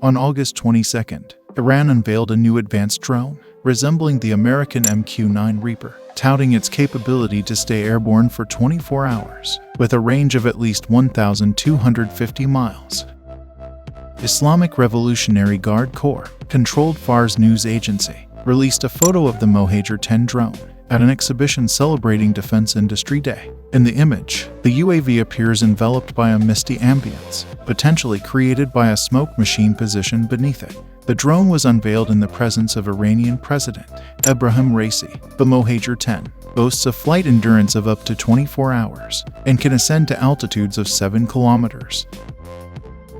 On August 22nd, Iran unveiled a new advanced drone, resembling the American MQ-9 Reaper, touting its capability to stay airborne for 24 hours, with a range of at least 1,250 miles. Islamic Revolutionary Guard Corps, controlled Fars news agency, released a photo of the Mohajer-10 drone at an exhibition celebrating Defense Industry Day. In the image, the UAV appears enveloped by a misty ambience, potentially created by a smoke machine positioned beneath it. The drone was unveiled in the presence of Iranian President Ebrahim Raisi. The Mohajer-10 boasts a flight endurance of up to 24 hours and can ascend to altitudes of 7 kilometers.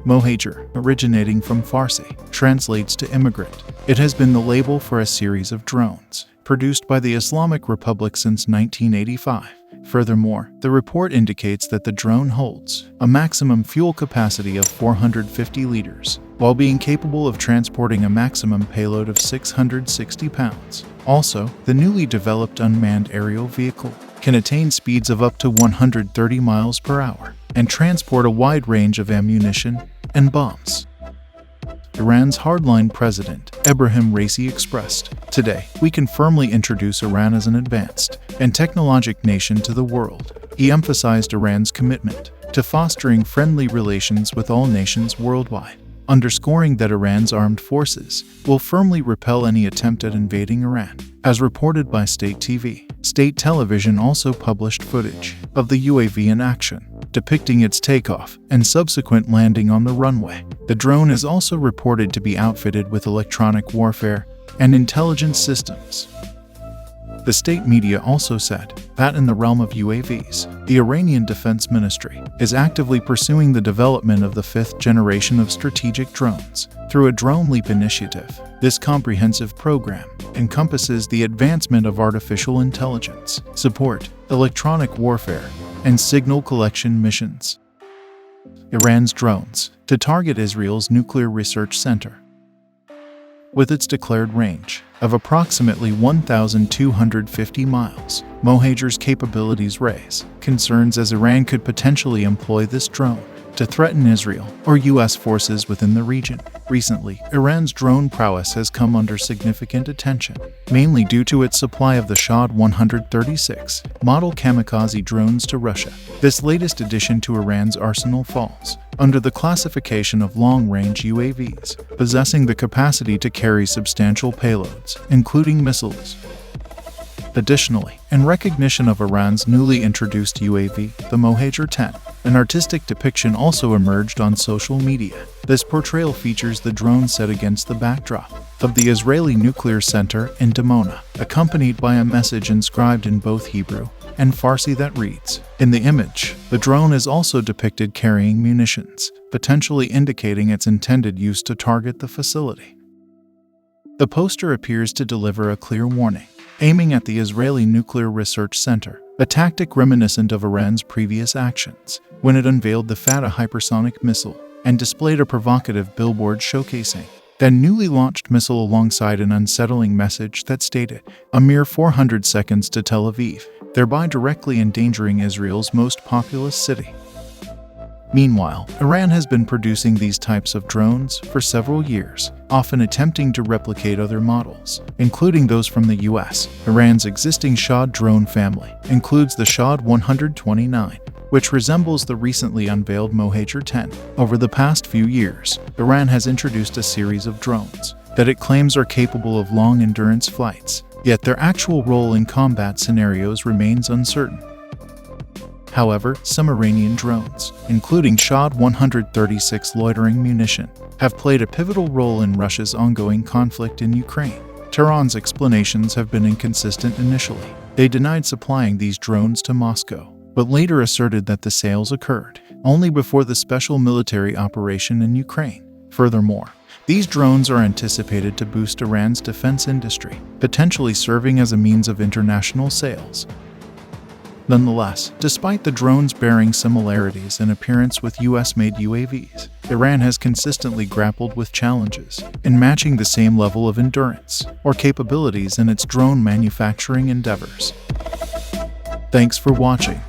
Mohajer, originating from Farsi, translates to immigrant. It has been the label for a series of drones produced by the Islamic Republic since 1985. Furthermore, the report indicates that the drone holds a maximum fuel capacity of 450 liters, while being capable of transporting a maximum payload of 660 pounds. Also, the newly developed unmanned aerial vehicle can attain speeds of up to 130 miles per hour and transport a wide range of ammunition and bombs. Iran's hardline president, Ebrahim Raisi, expressed, "Today, we can firmly introduce Iran as an advanced and technologic nation to the world." He emphasized Iran's commitment to fostering friendly relations with all nations worldwide, underscoring that Iran's armed forces will firmly repel any attempt at invading Iran. As reported by state TV, state television also published footage of the UAV in action, depicting its takeoff and subsequent landing on the runway. The drone is also reported to be outfitted with electronic warfare and intelligence systems. The state media also said that in the realm of UAVs, the Iranian Defense Ministry is actively pursuing the development of the 5th generation of strategic drones through a Drone Leap initiative. This comprehensive program encompasses the advancement of artificial intelligence, support, electronic warfare, and signal collection missions. Iran's drones to target Israel's nuclear research center. With its declared range of approximately 1,250 miles, Mohajer's capabilities raise concerns as Iran could potentially employ this drone to threaten Israel or U.S. forces within the region. Recently, Iran's drone prowess has come under significant attention, mainly due to its supply of the Mohajer-136 model kamikaze drones to Russia. This latest addition to Iran's arsenal falls under the classification of long-range UAVs, possessing the capacity to carry substantial payloads, including missiles. Additionally, in recognition of Iran's newly introduced UAV, the Mohajer-10, an artistic depiction also emerged on social media. This portrayal features the drone set against the backdrop of the Israeli nuclear center in Dimona, accompanied by a message inscribed in both Hebrew and Farsi that reads. In the image, the drone is also depicted carrying munitions, potentially indicating its intended use to target the facility. The poster appears to deliver a clear warning, aiming at the Israeli Nuclear Research Center, a tactic reminiscent of Iran's previous actions when it unveiled the Fatah hypersonic missile and displayed a provocative billboard showcasing that newly launched missile alongside an unsettling message that stated, "A mere 400 seconds to Tel Aviv," thereby directly endangering Israel's most populous city. Meanwhile, Iran has been producing these types of drones for several years, often attempting to replicate other models, including those from the US. Iran's existing Shah drone family includes the Shah 129, which resembles the recently unveiled Mohajer-10. Over the past few years, Iran has introduced a series of drones that it claims are capable of long-endurance flights, yet their actual role in combat scenarios remains uncertain. However, some Iranian drones, including Shah 136 loitering munition, have played a pivotal role in Russia's ongoing conflict in Ukraine. Tehran's explanations have been inconsistent initially. They denied supplying these drones to Moscow, but later asserted that the sales occurred only before the special military operation in Ukraine. Furthermore, these drones are anticipated to boost Iran's defense industry, potentially serving as a means of international sales. Nonetheless, despite the drones bearing similarities in appearance with US-made UAVs, Iran has consistently grappled with challenges in matching the same level of endurance or capabilities in its drone manufacturing endeavors. Thanks for watching.